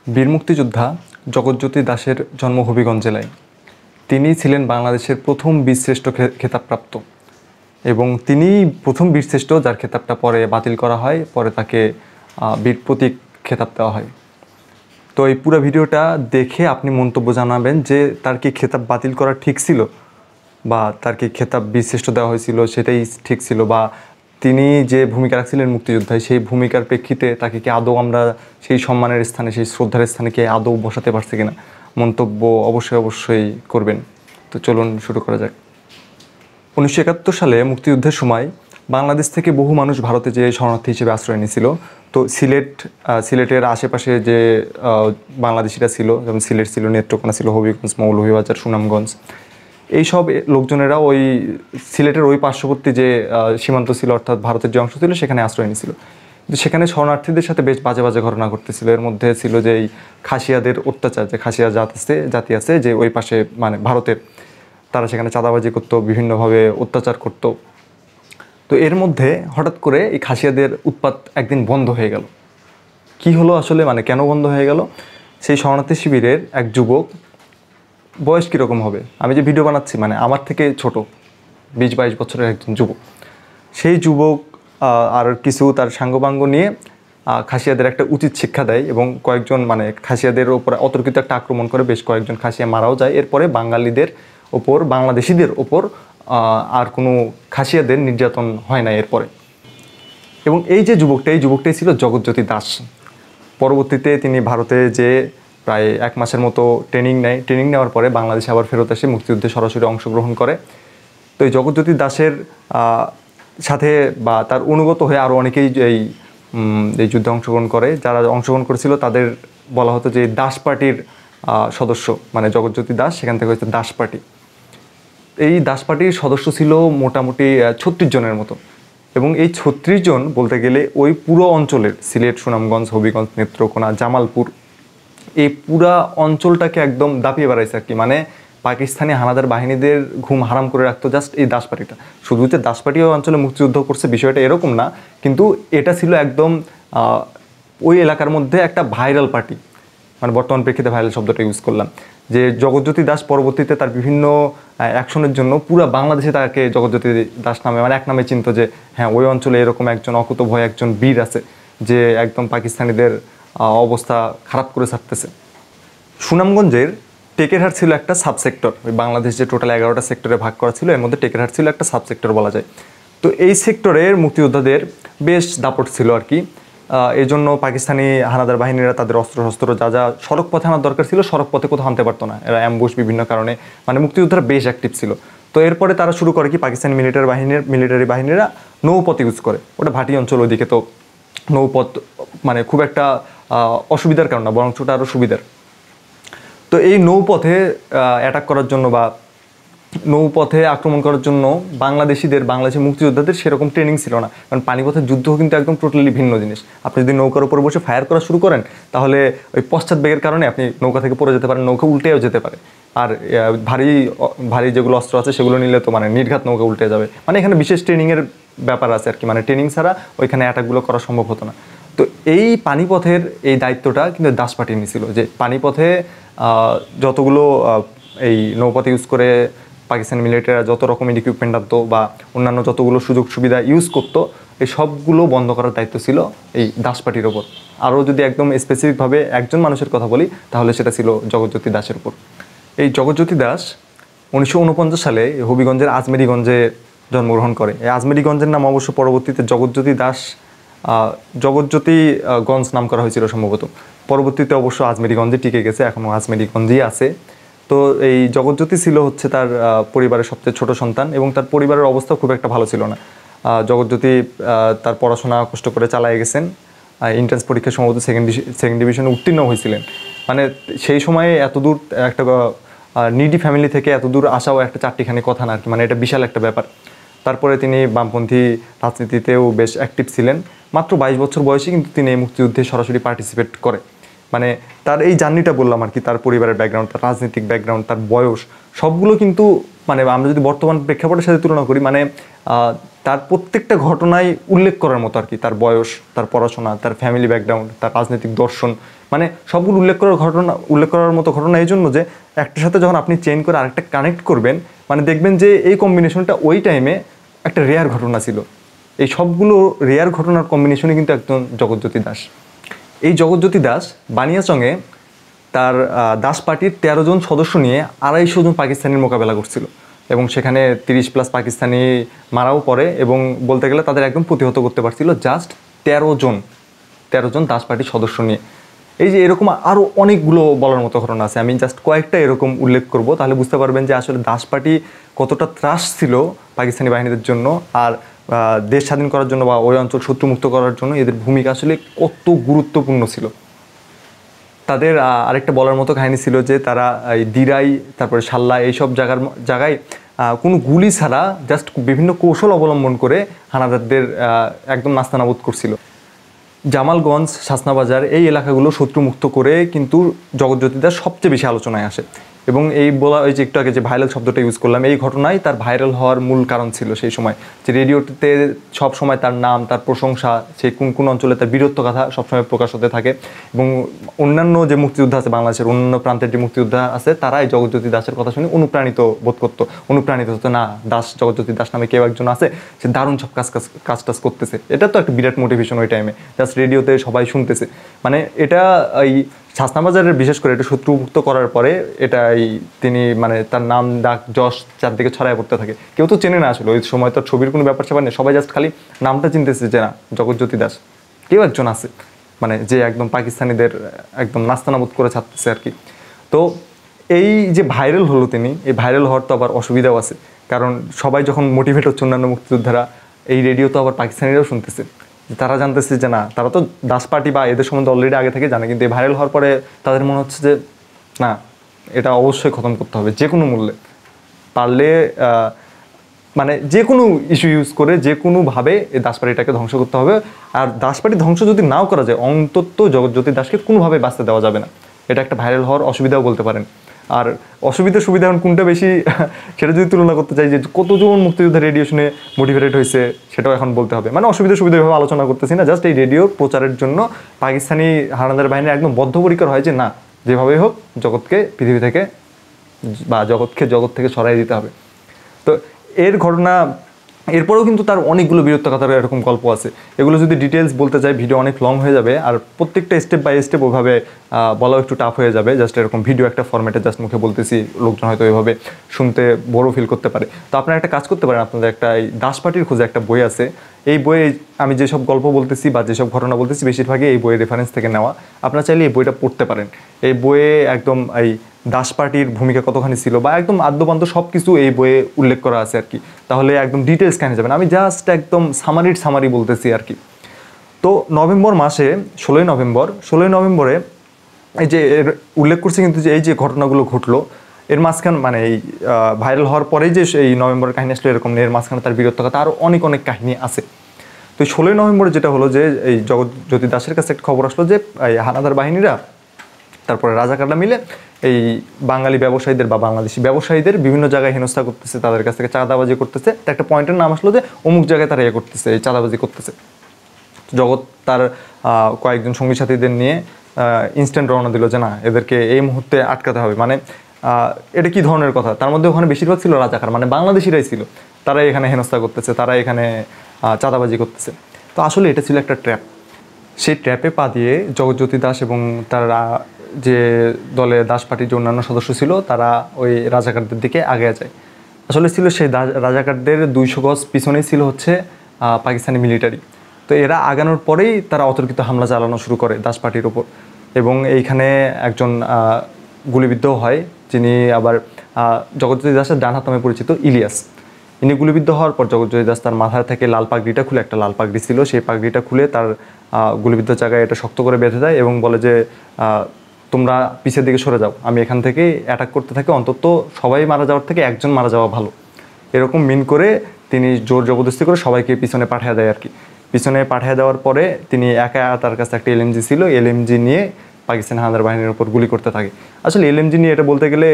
বীর মুক্তিযোদ্ধা জগৎজ্যোতি দাশের জন্ম হবিগঞ্জ জেলায়। তিনি ছিলেন বাংলাদেশের প্রথম বীরশ্রেষ্ঠ খেতাবপ্রাপ্ত এবং তিনি প্রথম বীরশ্রেষ্ঠ যার খেতাবটা পরে বাতিল করা হয়, পরে তাকে বীর প্রতীক খেতাব দেওয়া হয়। তো এই পুরো ভিডিওটা দেখে আপনি মন্তব্য জানাবেন যে তার কি খেতাব বাতিল করা ঠিক ছিল, বা তার কি খেতাব বীরশ্রেষ্ঠ দেওয়া হয়েছিল সেটাই ঠিক ছিল, বা তিনি যে ভূমিকা রাখছিলেন মুক্তিযোদ্ধায় সেই ভূমিকার প্রেক্ষিতে তাকে কি আদৌ আমরা সেই সম্মানের স্থানে, সেই শ্রদ্ধার স্থানে কি আদৌ বসাতে পারছি কিনা, মন্তব্য অবশ্যই করবেন। তো চলুন শুরু করা যাক। 1971 সালে মুক্তিযুদ্ধের সময় বাংলাদেশ থেকে বহু মানুষ ভারতে যে শরণার্থী হিসেবে আশ্রয় নিয়েছিল। তো সিলেটের আশেপাশে যে বাংলাদেশিরা ছিল, যেমন সিলেট ছিল, নেত্রকোনা ছিল, হবিগঞ্জ, মৌলভীবাজার, সুনামগঞ্জ, এই সব লোকজনেরা ওই সিলেটের ওই পার্শ্ববর্তী যে সীমান্ত ছিল, অর্থাৎ ভারতের যে অংশ ছিল, সেখানে আশ্রয় নিয়েছিল। কিন্তু সেখানে শরণার্থীদের সাথে বেশ বাজে বাজে ঘটনা ঘটতেছিল। এর মধ্যে ছিল যে এই খাসিয়াদের অত্যাচার, যে খাসিয়া জাতি আছে যে ওই পাশে, মানে ভারতের, তারা সেখানে চাঁদাবাজি করতো, বিভিন্নভাবে অত্যাচার করতো। তো এর মধ্যে হঠাৎ করে এই খাসিয়াদের উৎপাত একদিন বন্ধ হয়ে গেল। কি হলো আসলে, মানে কেন বন্ধ হয়ে গেল? সেই শরণার্থী শিবিরের এক যুবক, বয়স কীরকম হবে, আমি যে ভিডিও বানাচ্ছি মানে আমার থেকে ছোট, 20-22 বছরের একজন যুবক, সেই যুবক আর কিছু তার সাঙ্গপাঙ্গ নিয়ে খাসিয়াদের একটা উচিত শিক্ষা দেয় এবং কয়েকজন, মানে খাসিয়াদের ওপর অতর্কিত একটা আক্রমণ করে, বেশ কয়েকজন খাসিয়া মারাও যায়। এরপরে বাঙালিদের ওপর, বাংলাদেশিদের ওপর আর কোনো খাসিয়াদের নির্যাতন হয় না এরপরে। এবং এই যে যুবকটাই ছিল জগৎজ্যোতি দাশ। পরবর্তীতে তিনি ভারতে যে প্রায় 1 মাসের মতো ট্রেনিং নেওয়ার পরে বাংলাদেশে আবার ফেরত আসে, মুক্তিযুদ্ধে সরাসরি অংশগ্রহণ করে। তো এই জগৎজ্যোতি দাশের সাথে বা তার অনুগত হয়ে আরও অনেকেই এই যুদ্ধে অংশগ্রহণ করে। যারা অংশগ্রহণ করেছিল তাদের বলা হতো যে দাস পার্টির সদস্য, মানে জগৎজ্যোতি দাশ সেখান থেকে হয়েছে দাস পার্টি। এই দাস পার্টির সদস্য ছিল মোটামুটি 36 জনের মতো, এবং এই 36 জন বলতে গেলে ওই পুরো অঞ্চলের, সিলেট, সুনামগঞ্জ, হবিগঞ্জ, নেত্রকোনা, জামালপুর, এই পুরা অঞ্চলটাকে একদম দাপিয়ে বেড়াইছে আর কি। মানে পাকিস্তানি হানাদার বাহিনীদের ঘুম হারাম করে রাখতো জাস্ট এই দাস পার্টিটা। শুধু যে দাস পার্টি ওই অঞ্চলে মুক্তিযুদ্ধ করছে বিষয়টা এরকম না, কিন্তু এটা ছিল একদম ওই এলাকার মধ্যে একটা ভাইরাল পার্টি। মানে বর্তমান প্রেক্ষিতে ভাইরাল শব্দটা ইউজ করলাম, যে জগৎজ্যোতি দাশ পরবর্তীতে তার বিভিন্ন অ্যাকশনের জন্য পুরো বাংলাদেশে তাকে জগৎজ্যোতি দাশ নামে, মানে এক নামে চিনত, যে হ্যাঁ ওই অঞ্চলে এরকম একজন অকুতোভয় একজন বীর আছে যে একদম পাকিস্তানিদের অবস্থা খারাপ করে ছাড়তেছে। সুনামগঞ্জের টেকেরহাট ছিল একটা সাবসেক্টর। ওই বাংলাদেশ যে টোটাল 11টা সেক্টরে ভাগ করা ছিল, এর মধ্যে টেকেরহাট ছিল একটা সাবসেক্টর বলা যায়। তো এই সেক্টরের মুক্তিযোদ্ধাদের বেশ দাপট ছিল আর কি। এই জন্য পাকিস্তানি হানাদার বাহিনীরা তাদের অস্ত্র যা সড়ক পথে আনার দরকার ছিল, সড়ক পথে কোথাও আনতে পারতো না। এরা অ্যাম্বুশ বিভিন্ন কারণে, মানে মুক্তিযোদ্ধারা বেশ অ্যাক্টিভ ছিল। তো এরপরে তারা শুরু করে কি, পাকিস্তানি মিলিটারি বাহিনীরা নৌপথ ইউজ করে। ওটা ভাটি অঞ্চল, ওইদিকে তো নৌপথ মানে খুব একটা অসুবিধার কারণ না, বরং ওটা আরও সুবিধার। তো এই নৌপথে অ্যাটাক করার জন্য বা নৌপথে আক্রমণ করার জন্য বাংলাদেশি মুক্তিযোদ্ধাদের সেরকম ট্রেনিং ছিল না। কারণ পানিপথের যুদ্ধ কিন্তু একদম টোটালি ভিন্ন জিনিস। আপনি যদি নৌকার উপরে বসে ফায়ার করা শুরু করেন, তাহলে ওই পশ্চাৎ বেগের কারণে আপনি নৌকা থেকে পড়ে যেতে পারেন, নৌকা উল্টেও যেতে পারে। আর ভারী যেগুলো অস্ত্র আছে সেগুলো নিলে তো মানে নির্ঘাত নৌকা উল্টে যাবে। মানে এখানে বিশেষ ট্রেনিংয়ের ব্যাপার আছে আর কি, মানে ট্রেনিং ছাড়া ওইখানে অ্যাটাকগুলো করা সম্ভব হতো না। তো এই পানিপথের এই দায়িত্বটা কিন্তু দাস পার্টি নিয়েছিল, যে পানিপথে যতগুলো এই নৌপথ ইউজ করে পাকিস্তানি মিলিটারিরা যত রকমের ইকুইপমেন্ট আনতো বা অন্যান্য যতগুলো সুযোগ সুবিধা ইউজ করতো, এই সবগুলো বন্ধ করার দায়িত্ব ছিল এই দাস পার্টির ওপর। আরও যদি একদম স্পেসিফিকভাবে একজন মানুষের কথা বলি, তাহলে সেটা ছিল জগৎজ্যোতি দাশের উপর। এই জগৎজ্যোতি দাশ 1949 সালে হবিগঞ্জের আজমেরিগঞ্জে জন্মগ্রহণ করে। এই আজমেরিগঞ্জের নাম অবশ্য পরবর্তীতে জগৎজ্যোতিগঞ্জ নাম করা হয়েছিল সম্ভবত। পরবর্তীতে অবশ্য আজমেরিগঞ্জে টিকে গেছে, এখনও আজমেরিগঞ্জেই আছে। তো এই জগৎজ্যোতি ছিল হচ্ছে তার পরিবারের সবচেয়ে ছোট সন্তান, এবং তার পরিবারের অবস্থা খুব একটা ভালো ছিল না। জগৎজ্যোতি তার পড়াশোনা কষ্ট করে চালিয়ে গেছেন। এন্ট্রান্স পরীক্ষায় সম্ভবত সেকেন্ড ডিভিশনে উত্তীর্ণ হয়েছিলেন। মানে সেই সময়ে এতদূর একটা নিডি ফ্যামিলি থেকে এতদূর আসাও একটা চারটিখানি কথা না আর কি, মানে এটা বিশাল একটা ব্যাপার। তারপরে তিনি বামপন্থী রাজনীতিতেও বেশ অ্যাক্টিভ ছিলেন। মাত্র 22 বছর বয়সে কিন্তু তিনি এই মুক্তিযুদ্ধে সরাসরি পার্টিসিপেট করে। মানে তার এই জার্নিটা বললাম আর কি, তার পরিবারের ব্যাকগ্রাউন্ড, তার রাজনৈতিক ব্যাকগ্রাউন্ড, তার বয়স, সবগুলো কিন্তু মানে আমরা যদি বর্তমান প্রেক্ষাপটের সাথে তুলনা করি, মানে তার প্রত্যেকটা ঘটনায় উল্লেখ করার মতো আর কি। তার বয়স, তার পড়াশোনা, তার ফ্যামিলি ব্যাকগ্রাউন্ড, তার রাজনৈতিক দর্শন, মানে সবগুলো উল্লেখ করার মতো ঘটনা এই জন্য যে একটার সাথে যখন আপনি চেইন করে আরেকটা কানেক্ট করবেন, মানে দেখবেন যে এই কম্বিনেশনটা ওই টাইমে একটা রেয়ার ঘটনা ছিল। এই সবগুলো রেয়ার ঘটনার কম্বিনেশনে কিন্তু একজন জগৎজ্যোতি দাস। এই জগৎজ্যোতি দাস বানিয়াচংয়ে তার দাস পার্টির 13 জন সদস্য নিয়ে 250 জন পাকিস্তানির মোকাবেলা করছিল, এবং সেখানে 30+ পাকিস্তানি মারাও পড়ে, এবং বলতে গেলে তাদের একদম প্রতিহত করতে পারছিল জাস্ট 13 জন দাস পার্টির সদস্য নিয়ে। এই যে এরকম আরও অনেকগুলো বলার মতো ঘটনা আছে, আমি জাস্ট কয়েকটা এরকম উল্লেখ করব, তাহলে বুঝতে পারবেন যে আসলে দাস পার্টি কতটা ত্রাস ছিল পাকিস্তানি বাহিনীদের জন্য, আর দেশ স্বাধীন করার জন্য বা ওই অঞ্চল শত্রুমুক্ত করার জন্য এদের ভূমিকা আসলে কত গুরুত্বপূর্ণ ছিল। তাদের আরেকটা বলার মতো কাহিনী ছিল যে তারা এই দিরাই, তারপরে সাল্লা, এইসব জায়গায় কোনো গুলি ছাড়া জাস্ট বিভিন্ন কৌশল অবলম্বন করে হানাদারদের একদম নাস্তানাবুদ করছিল। জামালগঞ্জ, শাসনাবাজার এই এলাকাগুলো শত্রুমুক্ত করে কিন্তু জগৎজ্যোতি দাস সবচেয়ে বেশি আলোচনায় আসে, এবং এই বলা ওই যে একটু আগে যে ভাইরাল শব্দটা ইউজ করলাম, এই ঘটনাই তার ভাইরাল হওয়ার মূল কারণ ছিল সেই সময়, যে রেডিওতে সব সময় তার নাম, তার প্রশংসা, সেই কোন অঞ্চলে তার বীরত্ব কথা সবসময় প্রকাশ হতে থাকে, এবং অন্যান্য যে মুক্তিযোদ্ধা আছে, বাংলাদেশের অন্যান্য প্রান্তের যে মুক্তিযোদ্ধা আছে, তারা এই জগৎজ্যোতি দাসের কথা শুনে অনুপ্রাণিত হতো, না দাস, জগৎজ্যোতি দাস নামে কেউ একজন আছে, সে দারুণ সব কাজ করতেছে। এটা তো একটা বিরাট মোটিভেশন ওই টাইমে, জাস্ট রেডিওতে সবাই শুনতেছে। মানে এটা এই শাসনাবাজারের বিশেষ করে এটা শত্রুমুক্ত করার পরে এটাই তিনি মানে তার নাম ডাক যশ চারদিকে ছড়ায় পড়তে থাকে। কেউ তো চেনে না আসলে, ওই সময় তো ছবির কোনো ব্যাপার স্যাপার নেই, সবাই জাস্ট খালি নামটা চিনতেছে যে না জগৎজ্যোতি দাস কেউ একজন আছে, মানে যে একদম পাকিস্তানিদের একদম নাস্তানাবুদ করে ছাড়তেছে আর কি। তো এই যে ভাইরাল হলো তিনি, এই ভাইরাল হওয়ার তো আবার অসুবিধাও আছে, কারণ সবাই যখন মোটিভেট হচ্ছে অন্যান্য মুক্তিযোদ্ধারা, এই রেডিও তো আবার পাকিস্তানিরাও শুনতেছে, তারা জানতেছে যে না, তারা তো দাস পার্টি বা এদের সম্বন্ধে অলরেডি আগে থেকে জানে, কিন্তু এই ভাইরাল হওয়ার পরে তাদের মনে হচ্ছে যে না, এটা অবশ্যই খতম করতে হবে যে কোনো মূল্যে, পারলে মানে যে কোনো ইস্যু ইউজ করে যে কোনোভাবে এই দাস পার্টিটাকে ধ্বংস করতে হবে। আর দাস পার্টি ধ্বংস যদি নাও করা যায়, অন্তত জগৎজ্যোতি দাসকে কোনোভাবে বাঁচতে দেওয়া যাবে না। এটা একটা ভাইরাল হওয়ার অসুবিধাও বলতে পারেন। আর সুবিধা এখন কোনটা বেশি সেটা যদি তুলনা করতে চাই, যে কতজন মুক্তিযোদ্ধা রেডিও শুনে মোটিভেটেড হয়েছে, সেটাও এখন বলতে হবে। মানে সুবিধাভাবে আলোচনা করতেছি না, জাস্ট এই রেডিও প্রচারের জন্য পাকিস্তানি হানাদার বাহিনী একদম বদ্ধপরিকর হয় যে না, যেভাবেই হোক জগৎকে পৃথিবী থেকে বা জগৎ থেকে সরাই দিতে হবে। তো এর ঘটনা এরপরেও কিন্তু তার অনেকগুলো বীরত্বগাথার এরকম গল্প আছে, এগুলো যদি ডিটেলস বলতে চাই ভিডিও অনেক লং হয়ে যাবে, আর প্রত্যেকটা স্টেপ বাই স্টেপ ওইভাবে বলাও একটু টাফ হয়ে যাবে। জাস্ট এরকম ভিডিও একটা ফরম্যাটে জাস্ট মুখে বলতেছি, লোকজন হয়তো এভাবে শুনতে বড় ফিল করতে পারে। তো আপনারা একটা কাজ করতে পারেন, আপনাদের একটা এই দাস পার্টির খোঁজে একটা বই আছে, এই বইয়ে আমি যেসব গল্প বলতেছি বা যেসব ঘটনা বলতেছি বেশিরভাগই এই বইয়ের রেফারেন্স থেকে নেওয়া। আপনারা চাইলে এই বইটা পড়তে পারেন। এই বইয়ে একদম এই দাস পার্টির ভূমিকা কতখানি ছিল বা একদম আদ্যপান্ত সব কিছু এই বইয়ে উল্লেখ করা আছে আর কি, তাহলে একদম ডিটেলস কাহিনী যাবেন। আমি জাস্ট একদম সামারি বলতেছি আর কি। তো নভেম্বর মাসে 16ই নভেম্বরে এই যে উল্লেখ করছি কিন্তু, যে এই যে ঘটনাগুলো ঘটলো এর মাঝখান মানে এই ভাইরাল হওয়ার পরেই যে এই নভেম্বরের কাহিনী আসলো এরকম, এর মাঝখানে তার বীরত্বগাথা আরও অনেক কাহিনী আছে। তো 16ই নভেম্বরে যেটা হলো যে এই জগৎজ্যোতি দাসের কাছে একটা খবর আসলো যে এই হানাদার বাহিনীরা, তারপরে রাজাকাররা মিলে এই বাঙালি ব্যবসায়ীদের বা বাংলাদেশি ব্যবসায়ীদের বিভিন্ন জায়গায় হেনস্থা করতেছে, তাদের কাছ থেকে চাঁদাবাজি করতেছে। একটা পয়েন্টের নাম আসলো যে অমুক জায়গায় তারা করতেছে, এই চাঁদাবাজি করতেছে। জগৎ তার কয়েকজন সঙ্গী সাথীদের নিয়ে ইনস্ট্যান্ট রওনা দিল যে না, এদেরকে এই মুহূর্তে আটকাতে হবে। মানে এটা কি ধরনের কথা, তার মধ্যে ওখানে বেশিরভাগ ছিল রাজাকার, মানে বাংলাদেশিরাই ছিল, তারা এখানে হেনস্থা করতেছে, তারা এখানে চাঁদাবাজি করতেছে। তো আসলে এটা ছিল একটা ট্র্যাপ। সেই ট্র্যাপে পা দিয়ে জগৎজ্যোতি দাস এবং তারা যে দলে দাস পার্টির যে অন্যান্য সদস্য ছিল, তারা ওই রাজাকারদের দিকে আগে যায়। আসলে ছিল সেই রাজাকারদের 200 গজ পিছনেই ছিল হচ্ছে পাকিস্তানি মিলিটারি। তো এরা আগানোর পরেই তারা অতর্কিত হামলা চালানো শুরু করে দাস পার্টির ওপর, এবং এইখানে একজন গুলিবিদ্ধ হয়, যিনি আবার জগৎজ্যোতি দাসের ডান হাত নামে পরিচিত ইলিয়াস। ইনি গুলিবিদ্ধ হওয়ার পর জগৎজ্যোতি দাস তার মাথা থেকে লাল পাগড়িটা খুলে, একটা লাল পাগড়ি ছিল, সেই পাগড়িটা খুলে তার গুলিবিদ্ধ জায়গায় এটা শক্ত করে বেঁধে দেয় এবং বলে যে তোমরা পিছের দিকে সরে যাও, আমি এখান থেকে অ্যাটাক করতে থাকি, অন্তত সবাই মারা যাওয়ার থেকে একজন মারা যাওয়া ভালো। এরকম মিন করে তিনি জোর জবরদস্তি করে সবাইকে পিছনে পাঠিয়ে দেয় আর কি। পিছনে পাঠিয়ে দেওয়ার পরে তিনি একা, তার কাছে একটা এলএমজি ছিল, এলএমজি নিয়ে পাকিস্তান হানাদার বাহিনীর উপর গুলি করতে থাকে। আসলে এলএমজি নিয়ে এটা বলতে গেলে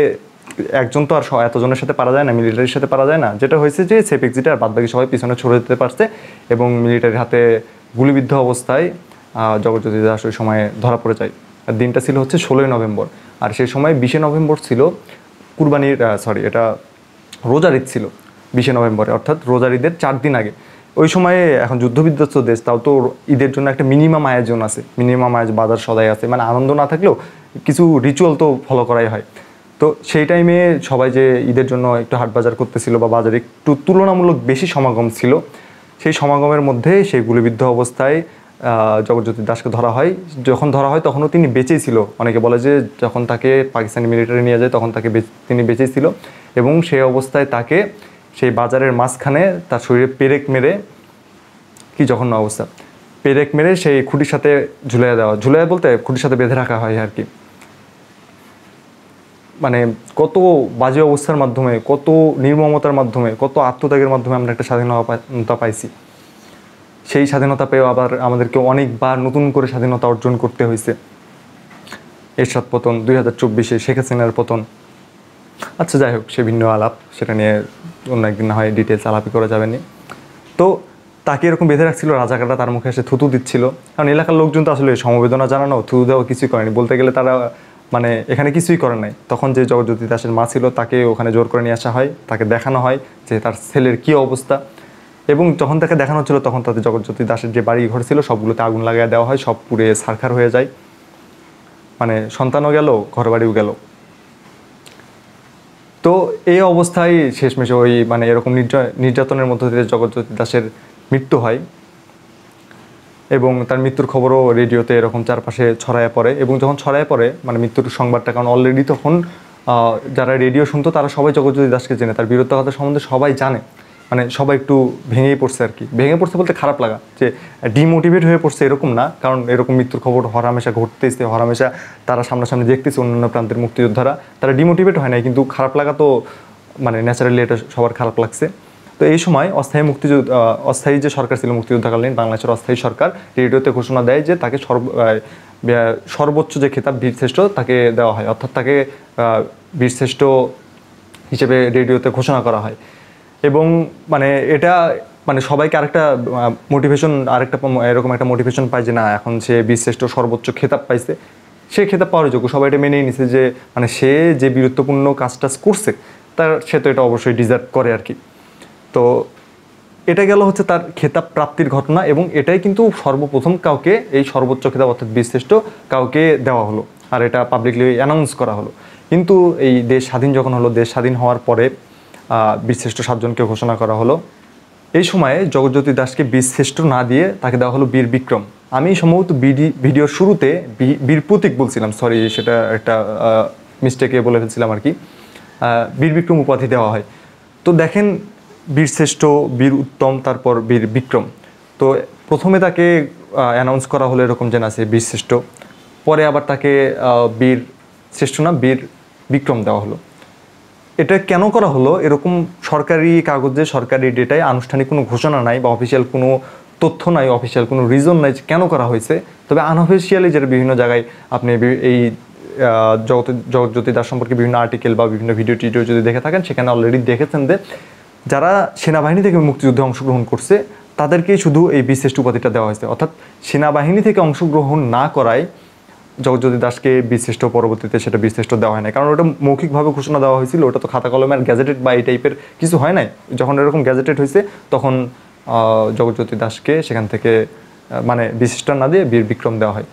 একজন তো আর এতজনের সাথে পারা যায় না, মিলিটারির সাথে পারা যায় না। যেটা হয়েছে যে সেফ এক্সিটে আর বাদবাকি সবাই পিছনে ছড়ে যেতে পারছে, এবং মিলিটারির হাতে গুলিবিদ্ধ অবস্থায় জগৎজ্যোতি দাস ওই সময়ে ধরা পড়ে যায়। আর দিনটা ছিল হচ্ছে 16ই নভেম্বর। আর সেই সময় 20শে নভেম্বর ছিল কুরবানির এটা রোজার ঈদ ছিল 20শে নভেম্বরে, অর্থাৎ রোজার ঈদের 4 দিন আগে। ওই সময়ে এখন যুদ্ধবিধ্বস্ত দেশ, তাও তো ঈদের জন্য একটা মিনিমাম আয়োজন আছে, মিনিমাম আয়োজন, বাজার সদাই আছে, মানে আনন্দ না থাকলেও কিছু রিচুয়াল তো ফলো করাই হয়। তো সেই টাইমে সবাই যে ঈদের জন্য একটু হাট বাজার করতেছিল বা বাজারে একটু তুলনামূলক বেশি সমাগম ছিল, সেই সমাগমের মধ্যে সেই গুলিবিদ্ধ অবস্থায় জগৎজ্যোতি দাসকে ধরা হয়। যখন ধরা হয় তখনও তিনি বেঁচেই ছিল। অনেকে বলে যে যখন তাকে পাকিস্তানি মিলিটারি নিয়ে যায় তখন তিনি বেঁচেই ছিল, এবং সেই অবস্থায় তাকে সেই বাজারের মাঝখানে তার শরীরে পেরেক মেরে, কি জঘন্য অবস্থা, পেরেক মেরে সেই খুঁটির সাথে ঝুলাইয়া বলতে খুঁটির সাথে বেঁধে রাখা হয় আর কি। মানে কত বাজে অবস্থার মাধ্যমে, কত নির্মমতার মাধ্যমে, কত আত্মত্যাগের মাধ্যমে আমরা একটা স্বাধীনতা পাইছি। সেই স্বাধীনতা পেয়েও আবার আমাদেরকে অনেকবার নতুন করে স্বাধীনতা অর্জন করতে হয়েছে। এরশাদ পতন, 2024-এ শেখ হাসিনার পতন। আচ্ছা যাই হোক, সে ভিন্ন আলাপ, সেটা নিয়ে অন্য একদিন না হয় ডিটেলস আলাপই করা যাবে না। তো তাকে এরকম বেঁধে রাখছিল, রাজাকাররা তার মুখে এসে থুতু দিচ্ছিল। কারণ এলাকার লোকজন তো আসলে সমবেদনা জানানো, থুতু দেওয়া কিছুই করেনি, বলতে গেলে তারা মানে এখানে কিছুই করে নাই। তখন যে জগৎজ্যোতি দাসের মা ছিল তাকে ওখানে জোর করে নিয়ে আসা হয়, তাকে দেখানো হয় যে তার ছেলের কী অবস্থা। এবং যখন তাকে দেখানো হচ্ছিল তখন তাদের জগৎজ্যোতি দাসের যে বাড়ি ঘর ছিল সবগুলোতে আগুন লাগিয়ে দেওয়া হয়, সব পুড়ে ছারখার হয়ে যায়। মানে সন্তানও গেল, ঘর বাড়িও গেল। তো এই অবস্থায় শেষমেশে ওই মানে এরকম নির্যাতনের মধ্য দিয়ে জগৎজ্যোতি দাসের মৃত্যু হয়, এবং তার মৃত্যুর খবরও রেডিওতে এরকম চারপাশে ছড়ায় পড়ে। এবং যখন ছড়ায় পড়ে মানে মৃত্যুর সংবাদটা, কারণ অলরেডি তখন যারা রেডিও শুনতো তারা সবাই জগৎজ্যোতি দাসকে চেনে, তার বীরত্বগাথা সম্বন্ধে সবাই জানে। মানে সবাই একটু ভেঙেই পড়ছে আর কি। ভেঙে পড়ছে বলতে খারাপ লাগা, যে ডিমোটিভেট হয়ে পড়ছে এরকম না, কারণ এরকম মৃত্যুর খবর হরহামেশা ঘটতেছে, হরহামেশা তারা সামনাসামনি দেখতেছে অন্যান্য প্রান্তের মুক্তিযোদ্ধারা, তারা ডিমোটিভেট হয় নাই, কিন্তু খারাপ লাগা তো মানে ন্যাচারালি এটা সবার খারাপ লাগছে। তো এই সময় অস্থায়ী যে সরকার ছিল মুক্তিযুদ্ধকালীন, বাংলাদেশের অস্থায়ী সরকার রেডিওতে ঘোষণা দেয় যে তাকে সর্বোচ্চ যে খেতাব বীরশ্রেষ্ঠ তাকে দেওয়া হয়, অর্থাৎ তাকে বীরশ্রেষ্ঠ হিসেবে রেডিওতে ঘোষণা করা হয়। এবং মানে এটা মানে সবাইকে আরেকটা মোটিভেশন, এরকম একটা মোটিভেশন পায় যে না, এখন সে বীরশ্রেষ্ঠ সর্বোচ্চ খেতাব পাইছে, সে খেতাব পাওয়ার যোগ্য। সবাই এটা মেনেই নিছে যে মানে সে যে বীরত্বপূর্ণ কাজটা করছে সে তো এটা অবশ্যই ডিজার্ভ করে আর কি। তো এটা গেল হচ্ছে তার খেতাব প্রাপ্তির ঘটনা, এবং এটাই কিন্তু সর্বপ্রথম কাউকে এই সর্বোচ্চ খেতাব অর্থাৎ বীরশ্রেষ্ঠ কাউকে দেওয়া হলো, আর এটা পাবলিকলি অ্যানাউন্স করা হলো। কিন্তু এই দেশ স্বাধীন যখন হলো, দেশ স্বাধীন হওয়ার পরে বীরশ্রেষ্ঠ 7 জনকে ঘোষণা করা হলো। এই সময়ে জগৎজ্যোতি দাসকে বীরশ্রেষ্ঠ না দিয়ে তাকে দেওয়া হলো বীর বিক্রম। আমি সম্ভবত ভিডিওর শুরুতে বীর প্রতীক বলছিলাম, সরি, সেটা একটা মিস্টেকে বলে ফেলছিলাম আর কি। বীর বিক্রম উপাধি দেওয়া হয়। তো দেখেন, বীরশ্রেষ্ঠ, বীর উত্তম, তারপর বীর বিক্রম। তো প্রথমে তাকে অ্যানাউন্স করা হলো এরকম যে না, সে বীরশ্রেষ্ঠ, পরে আবার তাকে বীর শ্রেষ্ঠ না বীর বিক্রম দেওয়া হলো। এটা কেন করা হলো? এরকম সরকারি কাগজে, সরকারি ডেটায় আনুষ্ঠানিক কোনো ঘোষণা নাই বা অফিসিয়াল কোনো তথ্য নাই, অফিসিয়াল কোনো রিজন নাই কেন করা হয়েছে। তবে আনঅফিসিয়ালি যেটা বিভিন্ন জায়গায় আপনি এই জগৎজ্যোতি দাস সম্পর্কে বিভিন্ন আর্টিকেল বা বিভিন্ন ভিডিও টিডিও যদি দেখে থাকেন, সেখানে অলরেডি দেখেছেন যে যারা সেনাবাহিনী থেকে মুক্তিযুদ্ধে অংশগ্রহণ করছে তাদেরকেই শুধু এই বীরশ্রেষ্ঠ উপাধিটা দেওয়া হয়েছে, অর্থাৎ সেনাবাহিনী থেকে অংশগ্রহণ না করায় জগৎজ্যোতি দাসকে বীরশ্রেষ্ঠ, পরবর্তীতে সেটা বীরশ্রেষ্ঠ দেওয়া হয় না, কারণ ওটা মৌখিকভাবে ঘোষণা দেওয়া হয়েছিল, ওটা তো খাতা কলমের গ্যাজেটেড বা এই টাইপের কিছু হয় নাই। যখন এরকম গ্যাজেটেড হয়েছে তখন জগৎজ্যোতি দাসকে সেখান থেকে মানে বীরশ্রেষ্ঠ না দিয়ে বীর বিক্রম দেওয়া হয়।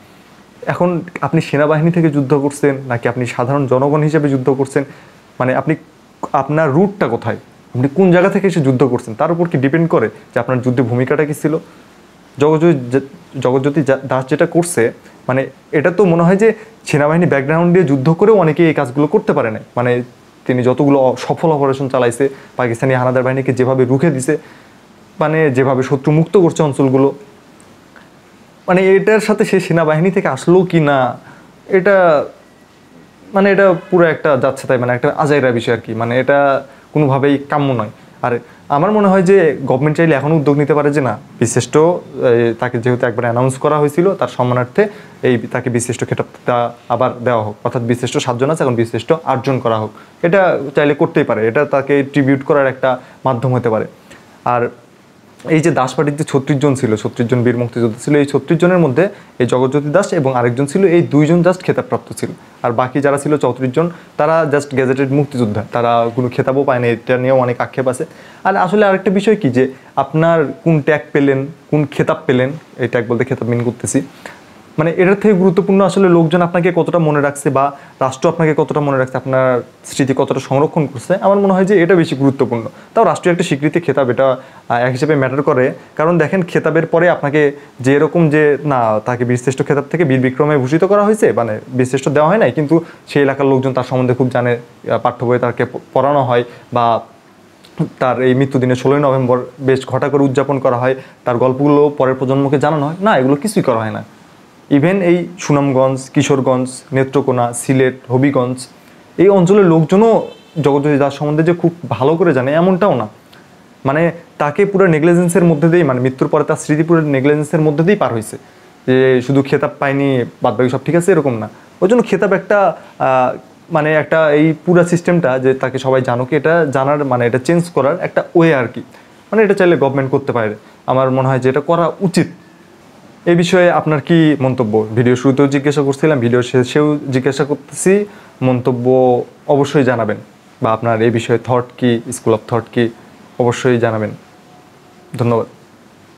এখন আপনি সেনাবাহিনী থেকে যুদ্ধ করছেন নাকি আপনি সাধারণ জনগণ হিসেবে যুদ্ধ করছেন, মানে আপনার রুটটা কোথায়, আপনি কোন জায়গা থেকে এসে যুদ্ধ করছেন তার উপর কি ডিপেন্ড করে যে আপনার যুদ্ধে ভূমিকাটা কী ছিল। জগৎজ্যোতি দাস যেটা করছে, মানে এটা তো মনে হয় যে সেনাবাহিনী ব্যাকগ্রাউন্ড দিয়ে যুদ্ধ করেও অনেকে এই কাজগুলো করতে পারে না। মানে তিনি যতগুলো সফল অপারেশন চালাইছে, পাকিস্তানি হানাদার বাহিনীকে যেভাবে রুখে দিছে, মানে যেভাবে শত্রু মুক্ত করছে অঞ্চলগুলো, মানে এটার সাথে সে সেনাবাহিনী থেকে আসলো কি না, এটা মানে এটা পুরো একটা যাচ্ছে তাই, মানে একটা আজাইরা বিষয় আর কি। মানে এটা কোনোভাবেই কাম্য নয়। আর আমার মনে হয় যে গভর্নমেন্ট চাইলে এখনও উদ্যোগ নিতে পারে যে না, বীরশ্রেষ্ঠ তাকে যেহেতু একবার অ্যানাউন্স করা হয়েছিল, তার সম্মানার্থে তাকে বীরশ্রেষ্ঠ খেতাবটা আবার দেওয়া হোক, অর্থাৎ বীরশ্রেষ্ঠ 7 জন আছে, এখন বীরশ্রেষ্ঠ 8 জন করা হোক। এটা চাইলে করতেই পারে, এটা তাকে ট্রিবিউট করার একটা মাধ্যম হতে পারে। আর এই যে দাস পার্টির যে 36 জন ছিল, 36 জন বীর মুক্তিযোদ্ধা ছিল, এই 36 জনের মধ্যে এই জগৎজ্যোতি দাস এবং আরেকজন ছিল, এই দুইজন জাস্ট খেতাবপ্রাপ্ত ছিল। আর বাকি যারা ছিল 34 জন তারা জাস্ট গেজেটেড মুক্তিযোদ্ধা, তারা কোনো খেতাবও পায় না। এটা নিয়েও অনেক আক্ষেপ আছে। আর আসলে আরেকটা বিষয় কি যে আপনার কোন ট্যাগ পেলেন, কোন খেতাব পেলেন, এই ট্যাগ বলতে খেতাব মিন করতেছি, মানে এটার থেকে গুরুত্বপূর্ণ আসলে লোকজন আপনাকে কতটা মনে রাখছে বা রাষ্ট্র আপনাকে কতটা মনে রাখছে, আপনার স্মৃতি কতটা সংরক্ষণ করছে, আমার মনে হয় যে এটা বেশি গুরুত্বপূর্ণ। তাও রাষ্ট্রীয় একটা স্বীকৃতি খেতাব এটা এক হিসেবে ম্যাটার করে। কারণ দেখেন খেতাবের পরে আপনাকে যে এরকম যে না তাকে বীরশ্রেষ্ঠ খেতাব থেকে বীর বিক্রমে ভূষিত করা হয়েছে, মানে বীরশ্রেষ্ঠ দেওয়া হয় নাই, কিন্তু সেই এলাকার লোকজন তার সম্বন্ধে খুব জানে, পাঠ্য বইয়ে তাকে পড়ানো হয় বা তার এই মৃত্যুদিনে 16ই নভেম্বর বেশ ঘটা করে উদযাপন করা হয়, তার গল্পগুলো পরের প্রজন্মকে জানানো হয় না, এগুলো কিছুই করা হয় না। ইভেন এই সুনামগঞ্জ, কিশোরগঞ্জ, নেত্রকোনা, সিলেট, হবিগঞ্জ এই অঞ্চলের লোকজনও জগৎজ্যোতি দাস সম্বন্ধে যে খুব ভালো করে জানে এমনটাও না। মানে তাকে পুরো নেগলিজেন্সের মধ্যে দিয়েই, মানে মৃত্যুর পরে তার স্মৃতি পুরো নেগলিজেন্সের মধ্যে দিয়েই পার হয়েছে, যে শুধু খেতাব পায়নি বাদবাকি সব ঠিক আছে এরকম না। ওই জন্য খেতাব একটা মানে একটা এই পুরো সিস্টেমটা যে তাকে সবাই জানুক, এটা জানার মানে এটা চেঞ্জ করার একটা ওয়ে আর কি। মানে এটা চাইলে গভর্নমেন্ট করতে পারে, আমার মনে হয় যে এটা করা উচিত। এই বিষয়ে আপনার কি মন্তব্য? ভিডিও শুরুতেও জিজ্ঞাসা করছিলাম, ভিডিও শেষেও জিজ্ঞাসা করতেছি, মন্তব্য অবশ্যই জানাবেন, বা আপনার এই বিষয়ে থট কি, স্কুল অফ থট কি, অবশ্যই জানাবেন। ধন্যবাদ।